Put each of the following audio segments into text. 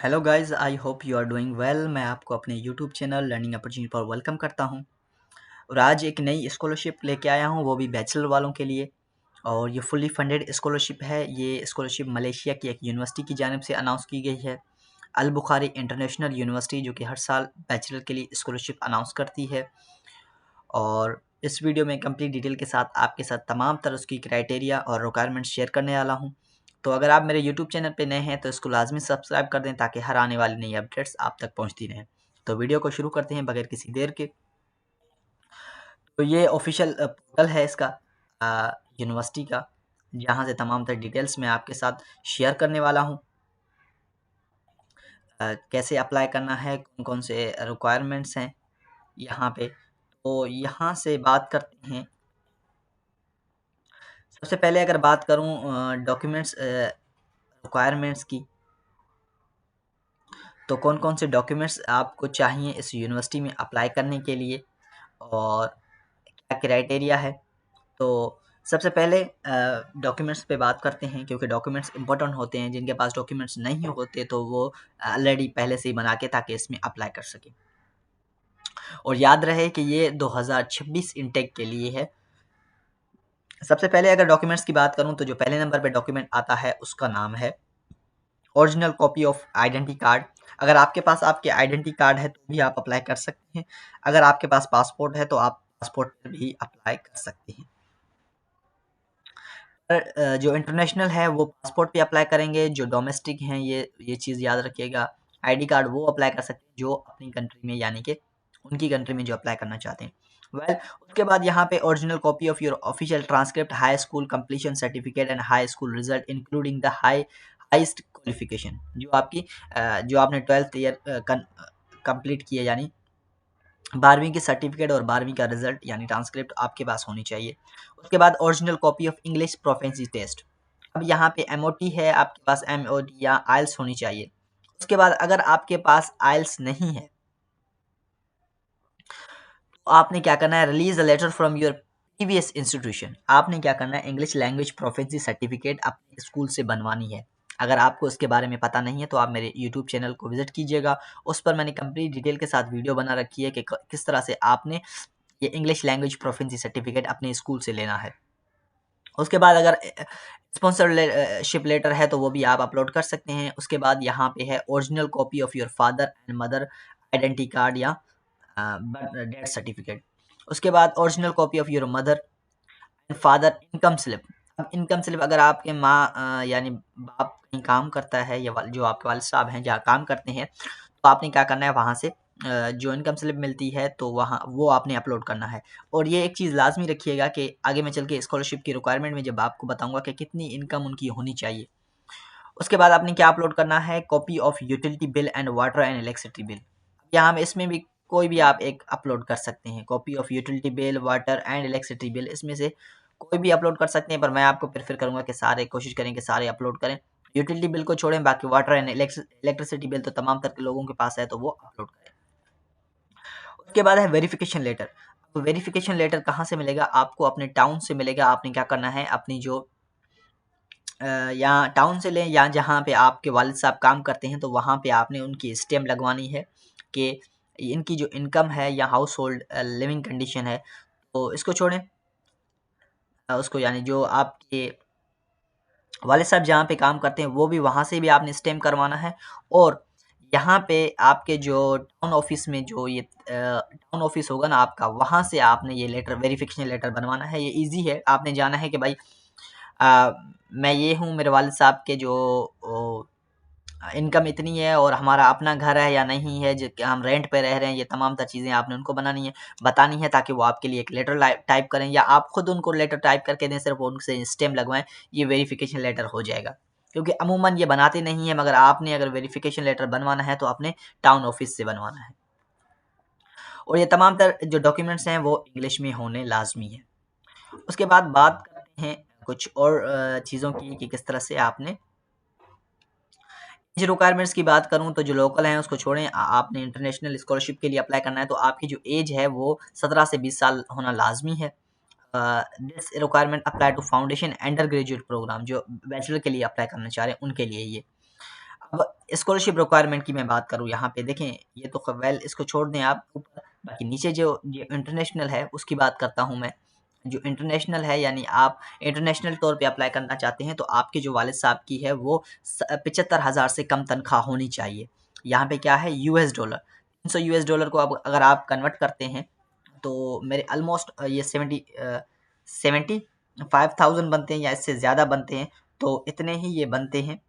Hello guys, I hope you are doing well. मैं आपको अपने यूट्यूब चैनल लर्निंग अपॉर्चुनिटी पर वेलकम करता हूं और आज एक नई स्कॉलरशिप लेके आया हूं, वो भी बैचलर वालों के लिए। और ये फुल्ली फंडेड स्कॉलरशिप है। ये स्कॉलरशिप मलेशिया की एक यूनिवर्सिटी की जानिब से अनाउंस की गई है, अल बुखारी इंटरनेशनल यूनिवर्सिटी, जो कि हर साल बैचलर के लिए स्कॉलरशिप अनाउंस करती है। और इस वीडियो में कंप्लीट डिटेल के साथ आपके साथ तमाम तरह उसकी क्राइटेरिया और रिक्वायरमेंट्स शेयर करने वाला हूं। तो अगर आप मेरे यूट्यूब चैनल पे नए हैं तो इसको लाजमी सब्सक्राइब कर दें ताकि हर आने वाली नई अपडेट्स आप तक पहुंचती रहें। तो वीडियो को शुरू करते हैं बगैर किसी देर के। तो ये ऑफिशियल पोर्टल है इसका, यूनिवर्सिटी का, जहां से तमाम तरह डिटेल्स मैं आपके साथ शेयर करने वाला हूं। कैसे अप्लाई करना है, कौन कौन से रिक्वायरमेंट्स हैं यहाँ पे, तो यहाँ से बात करते हैं। सबसे पहले अगर बात करूँ डॉक्यूमेंट्स रिक्वायरमेंट्स की, तो कौन कौन से डॉक्यूमेंट्स आपको चाहिए इस यूनिवर्सिटी में अप्लाई करने के लिए और क्या क्राइटेरिया है। तो सबसे पहले डॉक्यूमेंट्स पे बात करते हैं, क्योंकि डॉक्यूमेंट्स इंपॉर्टेंट होते हैं। जिनके पास डॉक्यूमेंट्स नहीं होते तो वो ऑलरेडी पहले से ही बना के ताकि इसमें अप्लाई कर सकें। और याद रहे कि ये 2026 इंटेक के लिए है। सबसे पहले अगर डॉक्यूमेंट्स की बात करूं तो जो पहले नंबर पे डॉक्यूमेंट आता है उसका नाम है original copy of identity card. अगर आपके पास आपके आइडेंटिटी कार्ड है तो भी आप अप्लाई कर सकते हैं। अगर आपके पास पासपोर्ट है तो आप पासपोर्ट पर भी अप्लाई कर सकते हैं। जो इंटरनेशनल है वो पासपोर्ट पे अप्लाई करेंगे, जो डोमेस्टिक हैं ये चीज़ याद रखिएगा। आईडी कार्ड वो अप्लाई कर सकते हैं जो अपनी कंट्री में, यानी कि उनकी कंट्री में जो अप्लाई करना चाहते हैं। उसके बाद यहाँ पे original copy of your official transcript, high school completion certificate and high school result including the highest qualification, जो आपकी जो आपने 12th ईयर कंप्लीट किया, यानी 12वीं की सर्टिफिकेट और 12वीं का रिजल्ट यानी ट्रांसक्रिप्ट आपके पास होनी चाहिए। उसके बाद original copy of English proficiency test. अब यहाँ पे एमओटी है, आपके पास एमओटी या आइल्स होनी चाहिए। उसके बाद अगर आपके पास आइल्स नहीं है तो आपने क्या करना है, release a letter from your previous institution. आपने क्या करना है, इंग्लिश लैंग्वेज प्रोफेंसी सर्टिफिकेट अपने स्कूल से बनवानी है। अगर आपको इसके बारे में पता नहीं है तो आप मेरे यूट्यूब चैनल को विजिट कीजिएगा। उस पर मैंने कंप्लीट डिटेल के साथ वीडियो बना रखी है कि किस तरह से आपने ये इंग्लिश लैंग्वेज प्रोफेंसी सर्टिफिकेट अपने स्कूल से लेना है। उसके बाद अगर स्पॉन्सरशिप लेटर है तो वो भी आप अपलोड कर सकते हैं। उसके बाद यहाँ पे है original copy of your father and mother identity card या डेथ सर्टिफिकेट। उसके बाद original copy of your mother and father income slip. अब इनकम स्लिप अगर आपके माँ यानी बाप कहीं काम करता है या जो आपके वालिद साहब हैं जहाँ काम करते हैं, तो आपने क्या करना है, वहाँ से जो इनकम स्लिप मिलती है तो वहाँ वो आपने अपलोड करना है। और ये एक चीज़ लाजमी रखिएगा कि आगे मैं चल के स्कॉलरशिप की रिक्वायरमेंट में जब आपको बताऊंगा कि कितनी इनकम उनकी होनी चाहिए। उसके बाद आपने क्या अपलोड करना है, copy of utility bill and water and electricity bill. यहाँ इसमें भी कोई भी आप एक अपलोड कर सकते हैं, copy of utility bill, water and electricity bill, इसमें से कोई भी अपलोड कर सकते हैं। पर मैं आपको प्रेफर करूंगा कि सारे कोशिश करें कि सारे अपलोड करें। यूटिलिटी बिल को छोड़ें, बाकी वाटर एंड इलेक्ट्रिसिटी बिल तो तमाम तरह के लोगों के पास है तो वो अपलोड करें। उसके बाद है वेरिफिकेशन लेटर। तो वेरिफिकेशन लेटर कहाँ से मिलेगा, आपको अपने टाउन से मिलेगा। आपने क्या करना है, अपनी जो यहाँ टाउन से लें या जहाँ पे आपके वालिद साहब काम करते हैं तो वहाँ पे आपने उनकी स्टैम्प लगवानी है कि इनकी जो इनकम है या हाउस होल्ड लिविंग कंडीशन है। तो इसको छोड़ें, उसको यानी जो आपके वालिद साहब जहाँ पे काम करते हैं वो भी वहाँ से भी आपने स्टैम्प करवाना है। और यहाँ पे आपके जो टाउन ऑफिस में जो ये टाउन ऑफिस होगा ना आपका, वहाँ से आपने ये लेटर, वेरिफिकेशन लेटर बनवाना है। ये इजी है, आपने जाना है कि भाई मैं ये हूँ, मेरे वालिद साहब के जो इनकम इतनी है और हमारा अपना घर है या नहीं है, हम रेंट पे रह रहे हैं, ये तमाम तर चीज़ें आपने उनको बतानी है ताकि वो आपके लिए एक लेटर टाइप करें या आप खुद उनको लेटर टाइप करके दें, सिर्फ उनसे स्टैम्प लगवाएं, ये वेरिफिकेशन लेटर हो जाएगा। क्योंकि अमूमन ये बनाते नहीं है, मगर आपने अगर वेरिफिकेशन लेटर बनवाना है तो अपने टाउन ऑफिस से बनवाना है। और ये तमाम तर जो डॉक्यूमेंट्स हैं वो इंग्लिश में होने लाजमी है। उसके बाद बात करते हैं कुछ और चीज़ों की कि किस तरह से आपने एज रिक्वायरमेंट्स की बात करूँ तो जो लोकल हैं उसको छोड़ें। आपने इंटरनेशनल स्कॉलरशिप के लिए अप्लाई करना है तो आपकी जो एज है वो 17 से 20 साल होना लाजमी है। This requirement apply to foundation undergraduate programme, जो बैचलर के लिए अप्लाई करना चाह रहे हैं उनके लिए ये। अब स्कॉलरशिप रिक्वायरमेंट की मैं बात करूँ यहाँ पे देखें, ये तो वेल इसको छोड़ दें आप ऊपर, बाकी नीचे जो इंटरनेशनल है उसकी बात करता हूँ मैं। जो इंटरनेशनल है यानी आप इंटरनेशनल तौर पे अप्लाई करना चाहते हैं तो आपके जो वालिद साहब की है वो 75,000 से कम तनख्वाह होनी चाहिए। यहाँ पे क्या है यूएस डॉलर, 300 यूएस डॉलर को अब अगर आप कन्वर्ट करते हैं तो मेरे ऑलमोस्ट ये 75,000 बनते हैं या इससे ज़्यादा बनते हैं, तो इतने ही ये बनते हैं।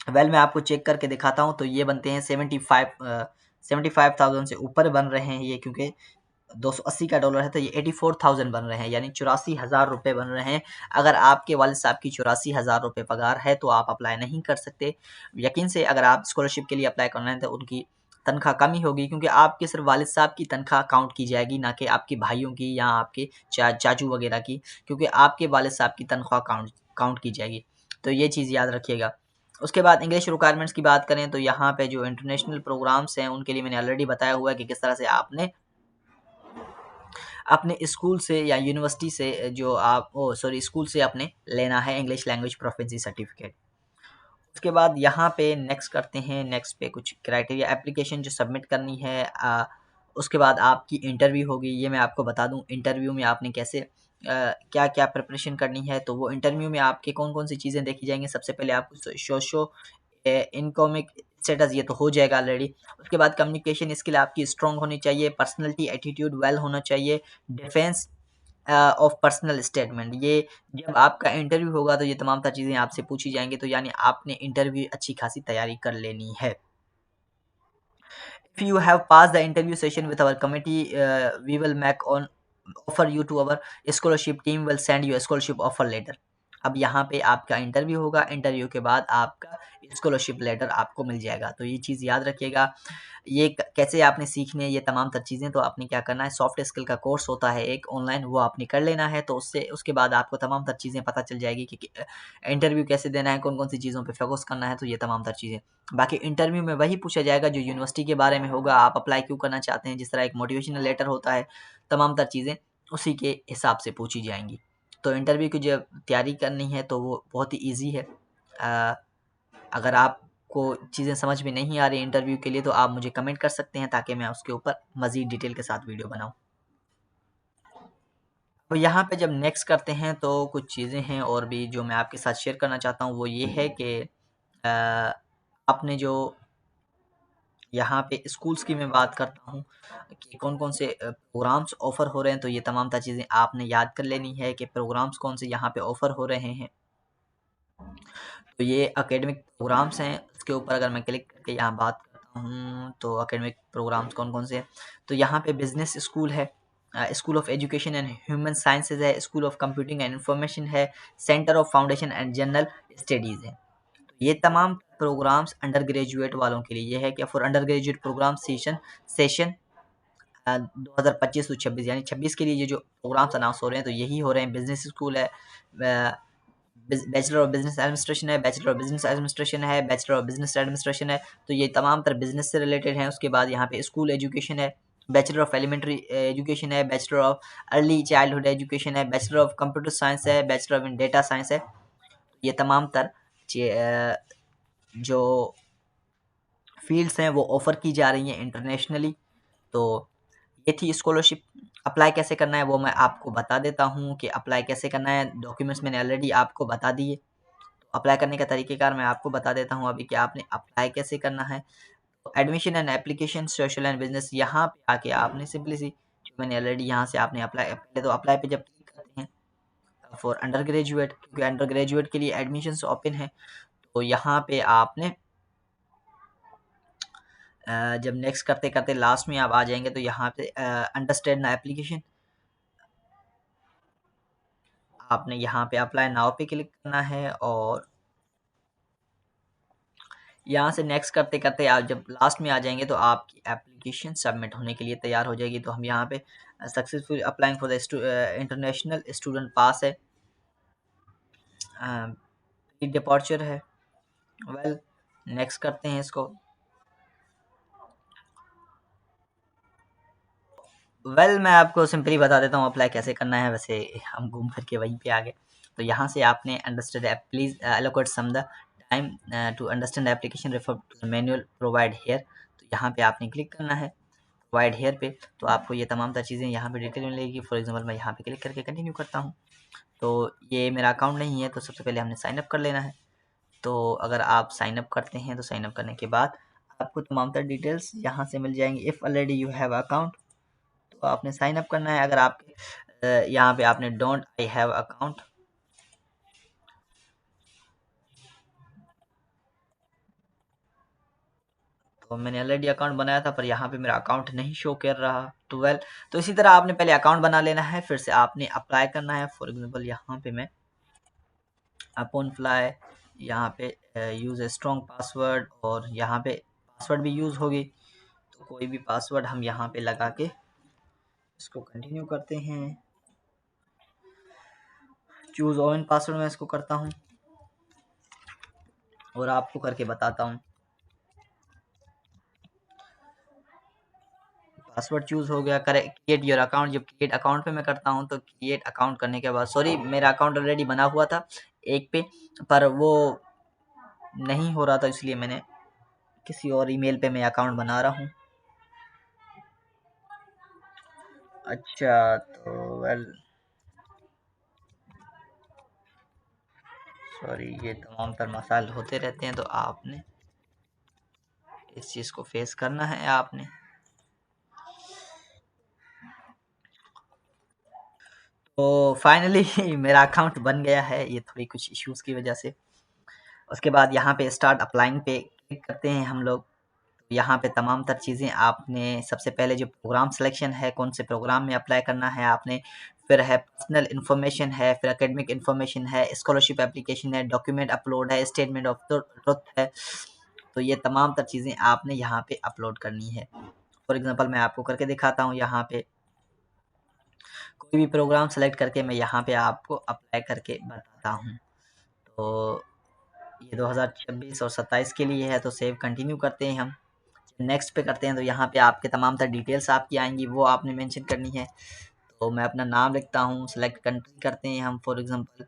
वेल मैं आपको चेक करके दिखाता हूँ, तो ये बनते हैं 75,000 से ऊपर बन रहे हैं ये, क्योंकि 280 का डॉलर है तो ये 84,000 बन रहे हैं, यानी 84,000 रुपये बन रहे हैं। अगर आपके वालिद साहब की 84,000 रुपये पगार है तो आप अप्लाई नहीं कर सकते। यकीन से अगर आप स्कॉलरशिप के लिए अप्लाई करना है तो उनकी तनख्वाह कम ही होगी, क्योंकि आपके सिर्फ वालिद साहब की तनख्वाह काउंट की जाएगी, ना कि आपके भाइयों की या आपके चाचू वगैरह की, क्योंकि आपके वालिद साहब की तनख्वाह काउंट काउंट की जाएगी। तो ये चीज़ याद रखिएगा। उसके बाद इंग्लिश रिक्वायरमेंट्स की बात करें तो यहाँ पे जो इंटरनेशनल प्रोग्राम्स हैं उनके लिए मैंने ऑलरेडी बताया हुआ है कि किस तरह से आपने अपने स्कूल से या यूनिवर्सिटी से जो आप स्कूल से आपने लेना है इंग्लिश लैंग्वेज प्रोफिशिएंसी सर्टिफिकेट। उसके बाद यहाँ पे नेक्स्ट करते हैं, नेक्स्ट पे कुछ क्राइटेरिया एप्लीकेशन जो सबमिट करनी है। उसके बाद आपकी इंटरव्यू होगी, ये मैं आपको बता दूँ इंटरव्यू में आपने कैसे क्या-क्या प्रिपरेशन करनी है। तो वो इंटरव्यू में आपके कौन-कौन सी चीज़ें देखी जाएँगी, सबसे पहले आपको सोशो इकोनॉमिक स्टेटस ये तो हो जाएगा ऑलरेडी। उसके बाद कम्युनिकेशन स्किल आपकी स्ट्रॉन्ग होनी चाहिए, पर्सनैलिटी एटीट्यूड वेल होना चाहिए, डिफेंस ऑफ पर्सनल स्टेटमेंट। ये जब आपका इंटरव्यू होगा तो ये तमाम तर चीज़ें आपसे पूछी जाएँगी, तो यानी आपने इंटरव्यू अच्छी खासी तैयारी कर लेनी है। If you have passed the interview session with our committee, we will make on offer you to our scholarship team will send you a scholarship offer letter. अब यहाँ पे आपका इंटरव्यू होगा, इंटरव्यू के बाद आपका स्कॉलरशिप लेटर आपको मिल जाएगा। तो ये चीज़ याद रखिएगा। ये कैसे आपने सीखने ये तमाम तर चीज़ें, तो आपने क्या करना है, सॉफ्ट स्किल का कोर्स होता है एक ऑनलाइन, वो आपने कर लेना है। तो उससे उसके बाद आपको तमाम तर चीज़ें पता चल जाएगी कि इंटरव्यू कैसे देना है, कौन-कौन सी चीज़ों पे फ़ोकस करना है, तो ये तमाम तर चीज़ें। बाकी इंटरव्यू में वही पूछा जाएगा जो यूनिवर्सिटी के बारे में होगा, आप अप्लाई क्यों करना चाहते हैं, जिस तरह एक मोटिवेशनल लेटर होता है, तमाम तर चीज़ें उसी के हिसाब से पूछी जाएँगी। तो इंटरव्यू की जब तैयारी करनी है तो वो बहुत ही ईज़ी है। अगर आपको चीज़ें समझ में नहीं आ रही इंटरव्यू के लिए तो आप मुझे कमेंट कर सकते हैं ताकि मैं उसके ऊपर मज़ीद डिटेल के साथ वीडियो बनाऊँ। तो यहाँ पे जब नेक्स्ट करते हैं तो कुछ चीज़ें हैं और भी जो मैं आपके साथ शेयर करना चाहता हूँ, वो ये है कि आपने जो यहाँ पे स्कूल्स की मैं बात करता हूँ कि कौन-कौन से प्रोग्राम्स ऑफ़र हो रहे हैं, तो ये तमाम तर चीज़ें आपने याद कर लेनी है कि प्रोग्राम्स कौन से यहाँ पे ऑफ़र हो रहे हैं। तो ये एकेडमिक प्रोग्राम्स हैं, इसके ऊपर अगर मैं क्लिक करके यहाँ बात करता हूँ, तो एकेडमिक प्रोग्राम्स कौन-कौन से हैं। तो यहाँ पे बिज़नेस स्कूल है, school of education and human sciences है, school of computing and information है, centre of foundation and general studies है। ये तमाम प्रोग्राम्स अंडर ग्रेजुएट वालों के लिए ये है कि for undergraduate programme session session 2025 to 26 यानी 26 के लिए ये जो प्रोग्राम्स अनाउंस हो रहे हैं तो यही हो रहे हैं। बिज़नेस स्कूल है, बैचलर ऑफ बिज़नेस एडमिनिस्ट्रेशन है, बैचलर ऑफ बिज़नेस एडमिनिस्ट्रेशन है, बैचलर ऑफ बिज़नेस एडमिनिस्ट्रेशन है, तो ये तमाम तर बिज़नेस से रिलेटेड हैं। उसके बाद यहाँ पे स्कूल एजुकेशन है, बैचलर ऑफ एलिमेंट्री एजुकेशन है, bachelor of early childhood education है, बैचलर ऑफ कंप्यूटर साइंस है, बैचलर ऑफ डेटा साइंस है। ये तमाम तर जो फ़ील्ड्स हैं वो ऑफ़र की जा रही हैं इंटरनेशनली। तो ये थी स्कॉलरशिप। अप्लाई कैसे करना है वो मैं आपको बता देता हूँ कि अप्लाई कैसे करना है। डॉक्यूमेंट्स मैंने ऑलरेडी आपको बता दिए। अप्लाई करने का तरीक़ेकार मैं आपको बता देता हूँ अभी कि आपने अप्लाई कैसे करना है। तो admission and application social and business, यहाँ पे आके आपने सिंपली सी जो मैंने ऑलरेडी यहाँ से आपने अप्लाई पहले तो अप्लाई पे जब क्लिक करते हैं फॉर अंडर ग्रेजुएट, क्योंकि अंडर ग्रेजुएट के लिए एडमिशन्स ओपन हैं, तो यहाँ पे आपने जब नेक्स्ट करते-करते लास्ट में आप आ जाएँगे तो यहाँ पे अंडरस्टैंड द एप्लीकेशन, आपने यहाँ पे अप्लाई नाउ पे क्लिक करना है और यहाँ से नेक्स्ट करते-करते आप जब लास्ट में आ जाएँगे तो आपकी एप्लीकेशन सबमिट होने के लिए तैयार हो जाएगी। तो हम यहाँ पे successfully applying for the international student पास है, डिपार्चर है। वेल नेक्स्ट करते हैं इसको। मैं आपको सिंपली बता देता हूँ अप्लाई कैसे करना है, वैसे हम घूम फिर के वहीं पे आ गए। तो यहाँ से आपने understand please allocate some the time to understand application refer to manual provide here, तो यहाँ पे आपने क्लिक करना है प्रोवाइड हेयर पे। तो आपको ये तमाम तर चीज़ें यहाँ पे डिटेल मिलेगी। फॉर एग्जांपल मैं यहाँ पे क्लिक करके कंटिन्यू करता हूँ। तो ये मेरा अकाउंट नहीं है, तो सबसे पहले हमने साइन अप कर लेना है। तो अगर आप साइन अप करते हैं तो साइन अप करने के बाद आपको तमाम तर डिटेल्स यहाँ से मिल जाएंगी। If already you have account, तो आपने साइन अप करना है। अगर आपके यहाँ पे आपने डोंट आई हैव अकाउंट, तो मैंने ऑलरेडी अकाउंट बनाया था पर यहाँ पे मेरा अकाउंट नहीं शो कर रहा 12। तो इसी तरह आपने पहले अकाउंट बना लेना है, फिर से आपने अप्लाई करना है। फॉर एग्जांपल यहाँ पे मैं अपॉन फ्लाई, यहाँ पे यूज़ ए स्ट्रॉन्ग पासवर्ड, और यहाँ पे पासवर्ड भी यूज़ होगी। तो कोई भी पासवर्ड हम यहाँ पे लगा के इसको कंटिन्यू करते हैं। चूज़ ओवन पासवर्ड मैं इसको करता हूँ और आपको करके बताता हूँ। पासवर्ड चूज़ हो गया। क्रिएट योर अकाउंट, जब क्रिएट अकाउंट पे मैं करता हूँ तो क्रिएट अकाउंट करने के बाद, सॉरी मेरा अकाउंट ऑलरेडी बना हुआ था एक पे, पर वो नहीं हो रहा था, इसलिए मैंने किसी और ईमेल पे मैं अकाउंट बना रहा हूँ। अच्छा, तो वेल सॉरी, ये तमाम तर मसाइल होते रहते हैं, तो आपने इस चीज़ को फेस करना है आपने। तो फाइनली मेरा अकाउंट बन गया है, ये थोड़ी कुछ इश्यूज़ की वजह से। उसके बाद यहाँ पे स्टार्ट अप्लाइंग पे क्लिक करते हैं हम लोग। यहाँ पे तमाम तर चीज़ें आपने सबसे पहले जो प्रोग्राम सिलेक्शन है, कौन से प्रोग्राम में अप्लाई करना है आपने, फिर है पर्सनल इन्फॉर्मेशन है, फिर एकेडमिक इन्फॉर्मेशन है, स्कॉलरशिप एप्लीकेशन है, डॉक्यूमेंट अपलोड है, स्टेटमेंट ऑफ ट्रुथ है। तो ये तमाम तर चीज़ें आपने यहाँ पे अपलोड करनी है। फॉर एग्जांपल मैं आपको करके दिखाता हूँ। यहाँ पे कोई भी प्रोग्राम सेलेक्ट करके मैं यहाँ पे आपको अप्लाई करके बताता हूँ। तो ये 2026 और 27 के लिए है, तो सेव कंटिन्यू करते हैं हम। नेक्स्ट पे करते हैं तो यहाँ पे आपके तमाम तर डिटेल्स आपकी आएंगी, वो आपने मेंशन करनी है। तो मैं अपना नाम लिखता हूँ, सेलेक्ट कंट्री करते हैं हम। For example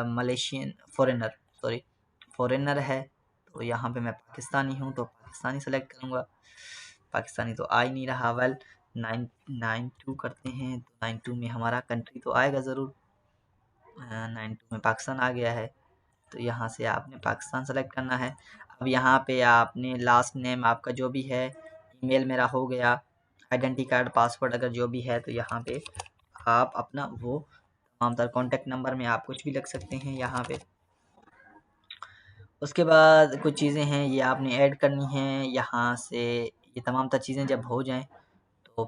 Malaysian foreigner, sorry foreigner है, तो यहाँ पे मैं पाकिस्तानी हूँ तो पाकिस्तानी सेलेक्ट करूँगा। पाकिस्तानी तो आ ही नहीं रहा। वेल 992 करते हैं, तो 92 में हमारा कंट्री तो आएगा ज़रूर। 92 में पाकिस्तान आ गया है, तो यहाँ से आपने पाकिस्तान सेलेक्ट करना है। अब यहाँ पे आपने लास्ट नेम आपका जो भी है, ईमेल मेरा हो गया, आइडेंटिटी कार्ड, पासवर्ड अगर जो भी है, तो यहाँ पे आप अपना वो तमाम तर कॉन्टैक्ट नंबर में आप कुछ भी लिख सकते हैं यहाँ पे। उसके बाद कुछ चीज़ें हैं ये आपने ऐड करनी हैं यहाँ से। ये तमाम तर चीज़ें जब हो जाएँ तो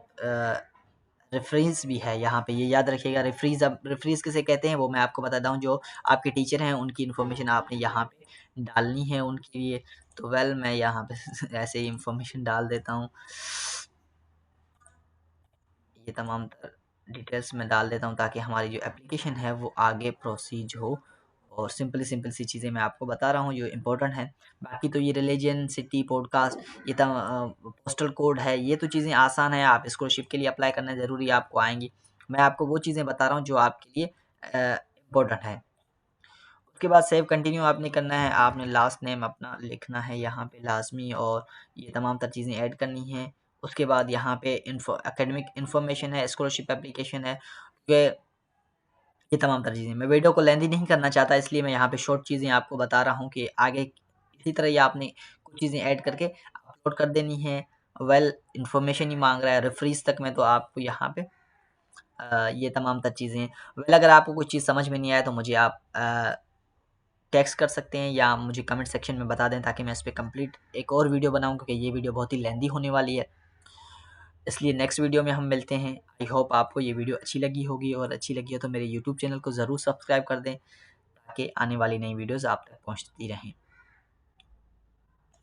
रेफरेंस भी है यहाँ पे, ये याद रखिएगा। रेफरीज, अब रेफरीज किसे कहते हैं वो मैं आपको बताता हूँ। जो आपके टीचर हैं उनकी इन्फॉर्मेशन आपने यहाँ पे डालनी है उनके लिए। तो वेल मैं यहाँ पे ऐसे ही इन्फॉर्मेशन डाल देता हूँ। ये तमाम डिटेल्स मैं डाल देता हूँ ताकि हमारी जो एप्लीकेशन है वो आगे प्रोसीज हो। और सिंपल सी चीज़ें मैं आपको बता रहा हूँ जो इम्पोर्टेंट हैं। बाकी तो ये रिलीजन, सिटी, पॉडकास्ट, ये पोस्टल कोड है, ये तो चीज़ें आसान है। आप स्कॉलरशिप के लिए अप्लाई करना ज़रूरी आपको आएंगी। मैं आपको वो चीज़ें बता रहा हूँ जो आपके लिए इम्पोर्टेंट है। उसके बाद सेव कंटिन्यू आपने करना है। आपने लास्ट नेम अपना लिखना है यहाँ पे लाजमी, और ये तमाम तर चीज़ें ऐड करनी हैं। उसके बाद यहाँ पे एकेडमिक इन्फॉर्मेशन है, स्कॉलरशिप एप्लीकेशन है, ये तमाम तर चीज़ें। मैं वीडियो को लेंथी नहीं करना चाहता, इसलिए मैं यहाँ पे शॉर्ट चीज़ें आपको बता रहा हूँ कि आगे इसी तरह ही आपने कुछ चीज़ें ऐड करके अपलोड कर देनी है। वेल इन्फॉर्मेशन ही मांग रहा है, रेफरीज तक में, तो आपको यहाँ पे ये तमाम तर चीज़ें। वेल अगर आपको कुछ चीज़ समझ में नहीं आया तो मुझे आप टेक्स्ट कर सकते हैं या मुझे कमेंट सेक्शन में बता दें, ताकि मैं इस पे कंप्लीट एक और वीडियो बनाऊँ, क्योंकि ये वीडियो बहुत ही लेंथी होने वाली है। इसलिए नेक्स्ट वीडियो में हम मिलते हैं। आई होप आपको ये वीडियो अच्छी लगी होगी, और अच्छी लगी हो तो मेरे यूट्यूब चैनल को ज़रूर सब्सक्राइब कर दें, ताकि आने वाली नई वीडियोज़ आप तक पहुँचती रहें।